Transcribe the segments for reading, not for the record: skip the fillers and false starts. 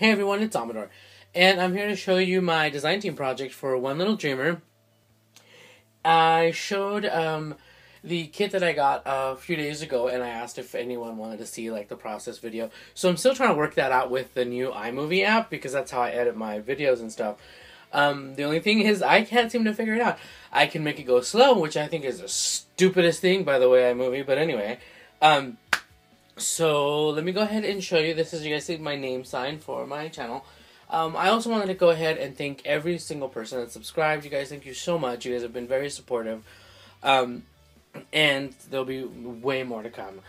Hey everyone, it's Amador, and I'm here to show you my design team project for One Little Dreamer. I showed the kit that I got a few days ago, and I asked if anyone wanted to see like the process video. So I'm still trying to work that out with the new iMovie app, because that's how I edit my videos and stuff. The only thing is I can't seem to figure it out. I can make it go slow, which I think is the stupidest thing, by the way, iMovie, but anyway. So let me go ahead and show you. This is, you guys see my name sign for my channel. I also wanted to go ahead and thank every single person that subscribed. You guys, thank you so much. You guys have been very supportive. And there'll be way more to come.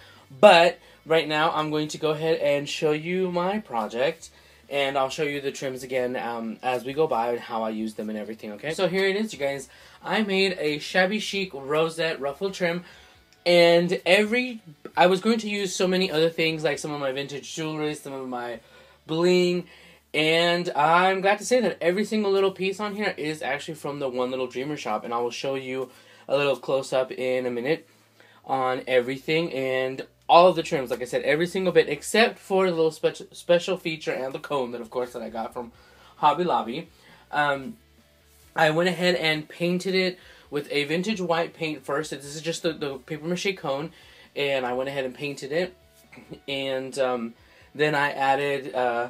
But right now, I'm going to go ahead and show you my project. And I'll show you the trims again as we go by and how I use them and everything, okay? So here it is, you guys. I made a Shabby Chic rosette ruffle trim. And I was going to use so many other things, like some of my vintage jewelry, some of my bling, and I'm glad to say that every single little piece on here is actually from the One Little Dreamer shop, and I will show you a little close-up in a minute on everything, and all of the trims, like I said, every single bit, except for the little special feature and the cone that, of course, that I got from Hobby Lobby. I went ahead and painted it with a vintage white paint first. This is just the paper mache cone, and I went ahead and painted it, and then I added the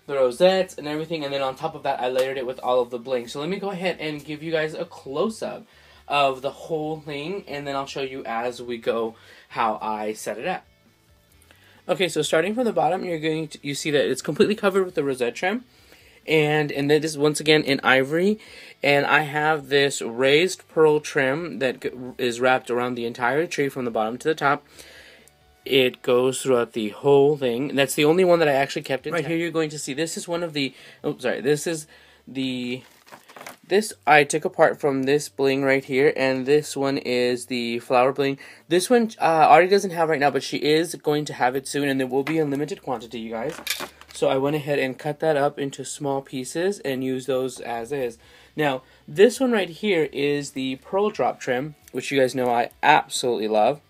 rosettes and everything, and then on top of that I layered it with all of the bling. So let me go ahead and give you guys a close-up of the whole thing, and then I'll show you as we go how I set it up. Okay, so starting from the bottom, you see that it's completely covered with the rosette trim. And this is once again in ivory, and I have this raised pearl trim that is wrapped around the entire tree from the bottom to the top. It goes throughout the whole thing, and that's the only one that I actually kept in. Right here you're going to see, this is one of the, this I took apart from this bling right here, and this one is the flower bling. This one Aarti doesn't have right now, but she is going to have it soon, and there will be a limited quantity, you guys. So I went ahead and cut that up into small pieces and use those as is. Now, this one right here is the pearl drop trim, which you guys know I absolutely love.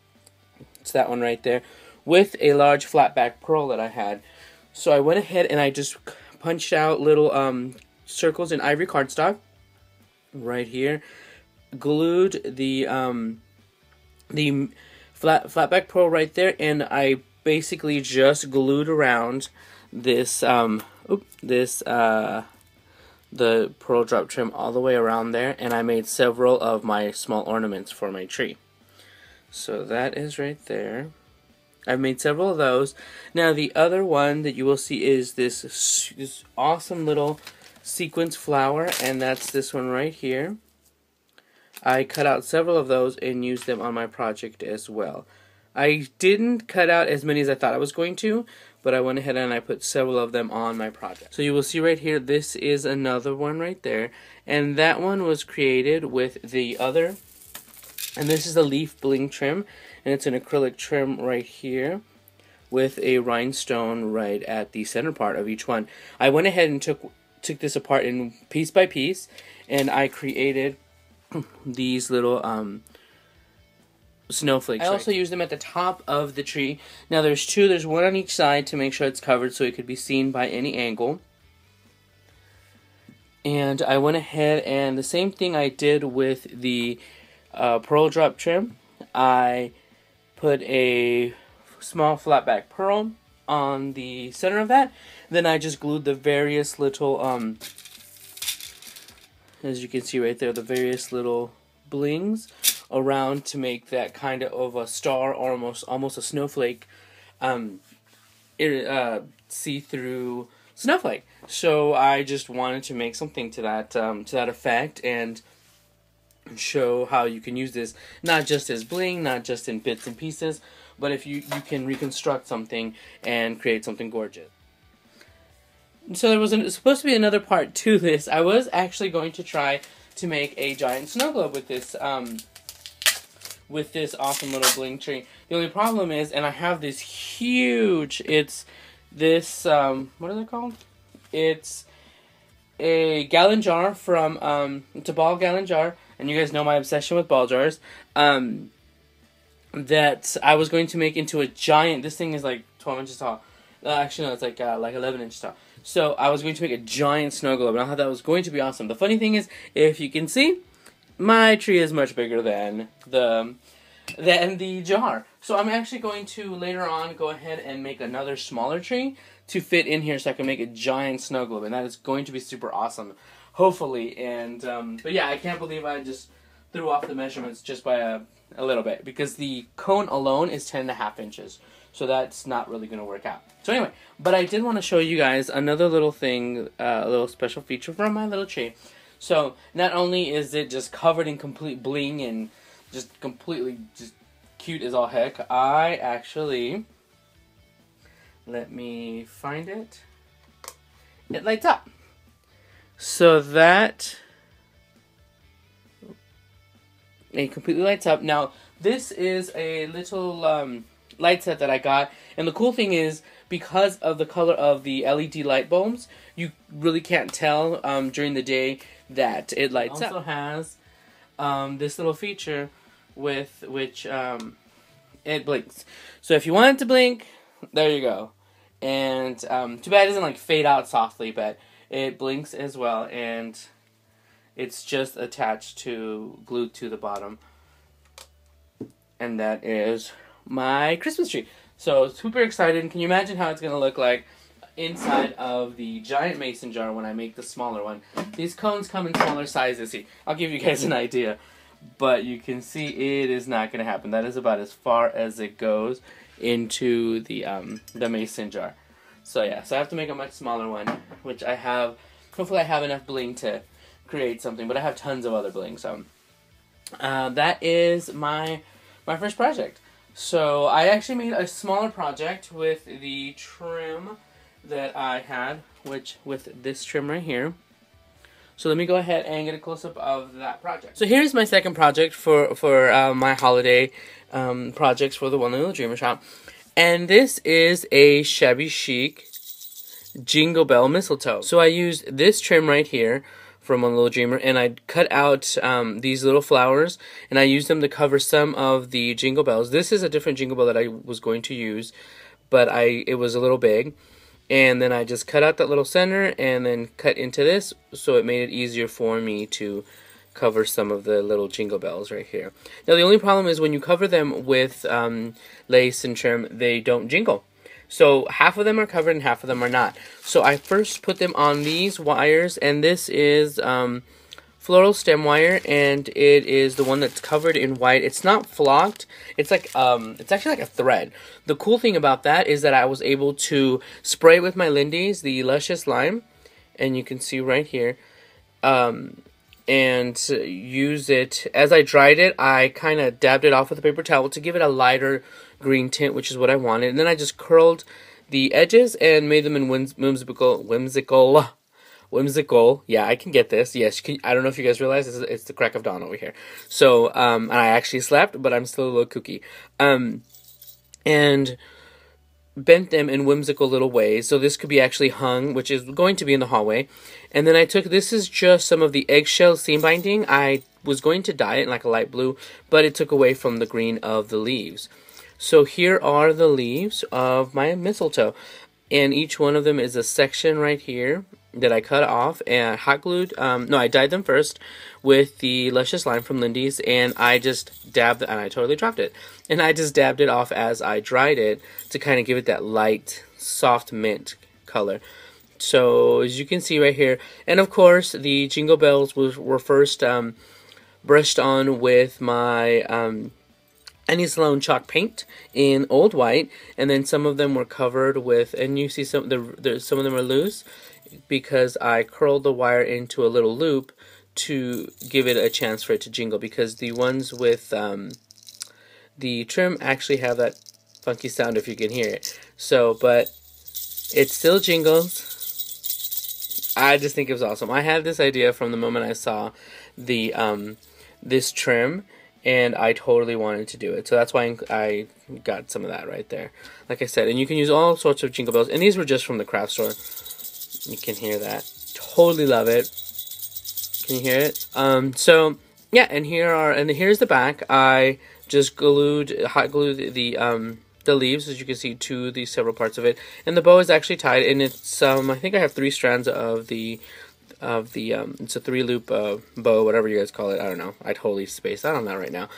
It's that one right there, with a large flat back pearl that I had. So I went ahead and I just punched out little circles in ivory cardstock right here. Glued the flat back pearl right there, and I basically just glued around this the pearl drop trim all the way around there, and I made several of my small ornaments for my tree. So that is right there. I've made several of those. Now the other one that you will see is this awesome little sequence flower, and that's this one right here. I cut out several of those and used them on my project as well. I didn't cut out as many as I thought I was going to, but I went ahead and I put several of them on my project. So you will see right here, this is another one right there, and that one was created with the other, and this is a leaf bling trim, and it's an acrylic trim right here with a rhinestone right at the center part of each one. I went ahead and took this apart in piece by piece, and I created these little snowflakes. I also use them at the top of the tree. Now there's two, there's one on each side to make sure it's covered so it could be seen by any angle. And I went ahead and the same thing I did with the pearl drop trim. I put a small flat back pearl on the center of that. Then I just glued the various little, as you can see right there, the various little blings around to make that kind of a star, or almost a snowflake, see-through snowflake. So I just wanted to make something to that effect, and show how you can use this not just as bling, not just in bits and pieces, but if you can reconstruct something and create something gorgeous. So there was supposed to be another part to this. I was actually going to try to make a giant snow globe with this awesome little bling tree. The only problem is, and I have this huge, it's this, what are they called? It's a gallon jar from, it's a ball gallon jar, and you guys know my obsession with ball jars, that I was going to make into a giant, this thing is like 12 inches tall, Actually, no, it's like 11-inch tall. So I was going to make a giant snow globe, and I thought that was going to be awesome. The funny thing is, if you can see, my tree is much bigger than the jar. So I'm actually going to later on go ahead and make another smaller tree to fit in here, so I can make a giant snow globe, and that is going to be super awesome, hopefully. And but yeah, I can't believe I just threw off the measurements just by a little bit, because the cone alone is 10.5 inches. So that's not really going to work out. So anyway, but I did want to show you guys another little thing, a little special feature from my little tree. So not only is it just covered in complete bling and just completely just cute as all heck, I actually, let me find it. It lights up. So that it completely lights up. Now this is a little light set that I got, and the cool thing is, because of the color of the LED light bulbs, you really can't tell during the day that it lights up. It also has this little feature with which it blinks. So if you want it to blink, there you go. And too bad it doesn't like fade out softly, but it blinks as well, and it's just attached to, glued to the bottom. And that is my Christmas tree. So super excited. Can you imagine how it's going to look like inside of the giant mason jar when I make the smaller one? These cones come in smaller sizes. See, I'll give you guys an idea, but you can see it is not going to happen. That is about as far as it goes into the mason jar. So yeah, so I have to make a much smaller one, which I have. Hopefully I have enough bling to create something, but I have tons of other bling. So that is my first project. So I actually made a smaller project with the trim that I had, which with this trim right here. So let me go ahead and get a close-up of that project. So here's my second project for my holiday projects for the One Little Dreamer shop. And this is a Shabby Chic Jingle Bell Mistletoe. So I used this trim right here from One Little Dreamer, and I cut out these little flowers, and I used them to cover some of the jingle bells. This is a different jingle bell that I was going to use, but it was a little big. And then I just cut out that little center and then cut into this, so it made it easier for me to cover some of the little jingle bells right here. Now the only problem is when you cover them with lace and trim, they don't jingle. So half of them are covered and half of them are not. So I first put them on these wires, and this is floral stem wire, and it is the one that's covered in white. It's not flocked. It's like it's actually like a thread. The cool thing about that is that I was able to spray with my Lindy's, the Luscious Lime, and you can see right here, and use it. As I dried it, I kind of dabbed it off with a paper towel to give it a lighter green tint, which is what I wanted. And then I just curled the edges and made them in whimsical. Yeah, I can get this. Yes, I don't know if you guys realize it's the crack of dawn over here. So, and I actually slept, but I'm still a little kooky. And bent them in whimsical little ways. So this could be actually hung, which is going to be in the hallway. And then I took, this is just some of the eggshell seam binding. I was going to dye it in like a light blue, but it took away from the green of the leaves. So here are the leaves of my mistletoe. And each one of them is a section right here that I cut off and hot glued. No, I dyed them first with the Luscious Lime from Lindy's, and I just dabbed, and I totally dropped it. And I just dabbed it off as I dried it to kind of give it that light, soft mint color. So as you can see right here, and of course the jingle bells were first brushed on with my Annie Sloan chalk paint in old white, and then some of them were covered with, and you see some of them are loose because I curled the wire into a little loop to give it a chance for it to jingle, because the ones with the trim actually have that funky sound if you can hear it. So, but it still jingles. I just think it was awesome. I had this idea from the moment I saw the this trim, and I totally wanted to do it. So that's why I got some of that right there. Like I said, and you can use all sorts of jingle bells. And these were just from the craft store. You can hear that. Totally love it. Can you hear it? So yeah, and here's the back. I just hot glued the the leaves, as you can see, to the several parts of it, and the bow is actually tied, and it's I think I have 3 strands of the it's a 3-loop bow, whatever you guys call it. I don't know. I totally spaced out on that right now.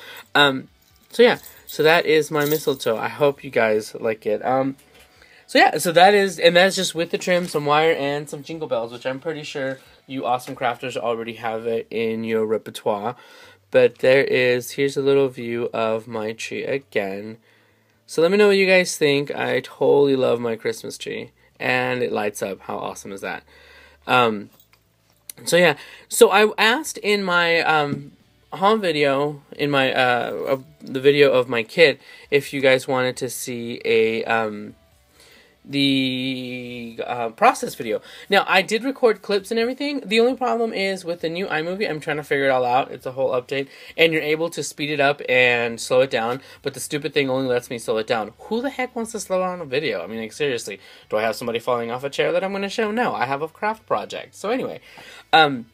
So yeah, so that is my mistletoe. I hope you guys like it. So yeah, so that's just with the trim, some wire, and some jingle bells, which I'm pretty sure you awesome crafters already have it in your repertoire. But here's a little view of my tree again. So let me know what you guys think. I totally love my Christmas tree, and it lights up. How awesome is that? So yeah, so I asked in my haul video, in my the video of my kit, if you guys wanted to see the process video. Now, I did record clips and everything. The only problem is with the new iMovie, I'm trying to figure it all out. It's a whole update, and you're able to speed it up and slow it down, but the stupid thing only lets me slow it down. Who the heck wants to slow down a video? I mean, like, seriously, do I have somebody falling off a chair that I'm going to show? No, I have a craft project. So anyway, I'm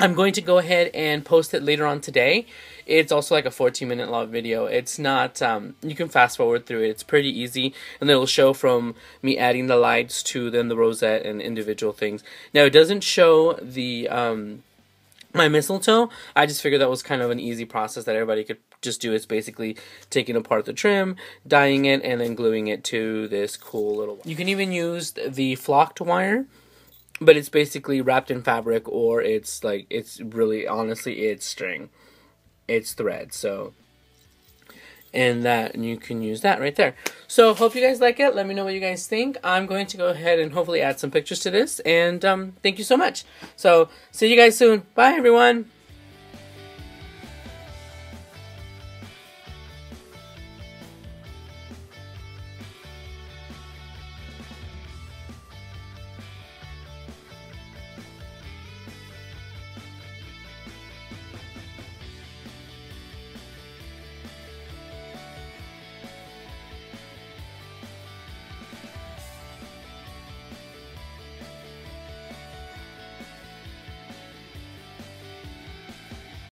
going to go ahead and post it later on today. It's also like a 14-minute long video. It's not, you can fast forward through it. It's pretty easy. And it'll show from me adding the lights to then the rosette and individual things. Now, it doesn't show the, my mistletoe. I just figured that was kind of an easy process that everybody could just do. It's basically taking apart the trim, dyeing it, and then gluing it to this cool little... You can even use the flocked wire, but it's basically wrapped in fabric, or it's like, it's really, honestly, it's string. It's thread, so, and you can use that right there. So, hope you guys like it. Let me know what you guys think. I'm going to go ahead and hopefully add some pictures to this, and thank you so much. So, see you guys soon. Bye, everyone.